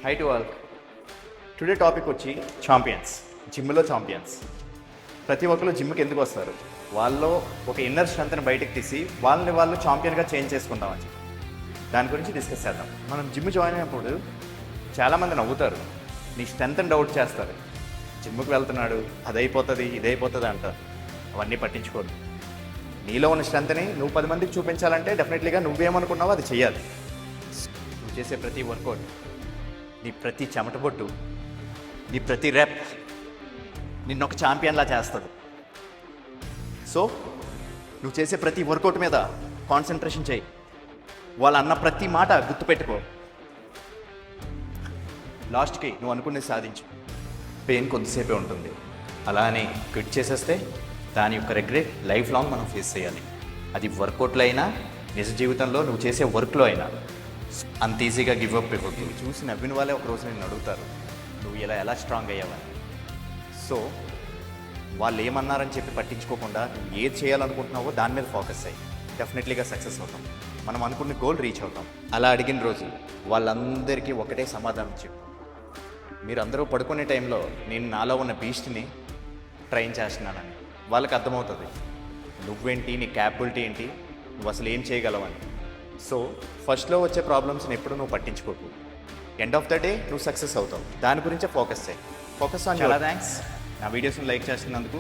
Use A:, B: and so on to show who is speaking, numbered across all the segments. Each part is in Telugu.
A: High to all. Today topic వచ్చి ఛాంపియన్స్, జిమ్లో ఛాంపియన్స్. ప్రతి ఒక్కరు జిమ్కి ఎందుకు వస్తారు? వాళ్ళలో ఒక ఇన్నర్ స్ట్రెంత్ని బయటకు తీసి వాళ్ళని వాళ్ళు ఛాంపియన్గా చేంజ్ చేసుకుంటామని చెప్పి దాని గురించి డిస్కస్ చేద్దాం. మనం జిమ్ జాయిన్ అయినప్పుడు చాలామంది నవ్వుతారు, నీ స్ట్రెంత్ని డౌట్ చేస్తారు. జిమ్కి వెళ్తున్నాడు, అదైపోతుంది ఇదైపోతుంది అంటారు. అవన్నీ పట్టించుకోరు. నీలో ఉన్న స్ట్రెంత్ని నువ్వు 10 మందికి చూపించాలంటే డెఫినెట్లీగా నువ్వేమనుకున్నావో అది చెయ్యాలి. నువ్వు చేసే ప్రతి వర్కౌట్, నీ ప్రతి చెమటబొట్టు, నీ ప్రతి రెప్ నిన్ను ఒక ఛాంపియన్లా చేస్తుంది. సో నువ్వు చేసే ప్రతి వర్కౌట్ మీద కాన్సన్ట్రేషన్ చేయి. వాళ్ళు అన్న ప్రతి మాట గుర్తుపెట్టుకో. లాస్ట్కి నువ్వు అనుకునేది సాధించు. పెయిన్ కొద్దిసేపే ఉంటుంది. అలానే క్విట్ చేసేస్తే దాని యొక్క రిగ్రెట్ లైఫ్ లాంగ్ మనం ఫేస్ చేయాలి. అది వర్కౌట్లో అయినా నిజ జీవితంలో నువ్వు చేసే వర్క్లో అయినా అంత ఈజీగా గివ్ అప్ ఇవ్వద్దు. చూసి నవ్విన వాళ్ళే ఒకరోజు నేను అడుగుతారు, నువ్వు ఎలా స్ట్రాంగ్ అయ్యావని. సో వాళ్ళు ఏమన్నారని చెప్పి పట్టించుకోకుండా నువ్వు ఏది చేయాలనుకుంటున్నావో దాని మీద ఫోకస్ అయ్యి డెఫినెట్లీగా సక్సెస్ అవుతాం. మనం అనుకున్న గోల్ రీచ్ అవుతాం. అలా అడిగిన రోజు వాళ్ళందరికీ ఒకటే సమాధానం చెప్పు. మీరు అందరూ పడుకునే టైంలో నేను నాలో ఉన్న బీస్ట్ని ట్రైన్ చేస్తున్నానని వాళ్ళకి అర్థమవుతుంది. నువ్వేంటి, నీ క్యాపబిలిటీ ఏంటి, నువ్వు అసలు ఏం చేయగలవని. సో ఫస్ట్లో వచ్చే ప్రాబ్లమ్స్ని ఎప్పుడు నువ్వు పట్టించుకోకు. ఎండ్ ఆఫ్ ద డే నువ్వు సక్సెస్ అవుతావు. దాని గురించే ఫోకస్ చేయి. Focus on. చాలా థ్యాంక్స్ నా వీడియోస్ని లైక్ చేస్తున్నందుకు.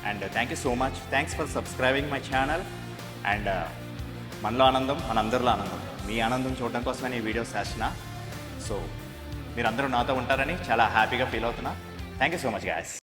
A: And thank you so much. Thanks for subscribing my channel. And మనలో ఆనందం మనందరిలో ఆనందం. మీ ఆనందం చూడడం కోసమే ఈ వీడియోస్ చేస్తున్నా. సో మీరందరూ నాతో ఉంటారని చాలా హ్యాపీగా ఫీల్ అవుతున్నా. Thank you so much guys.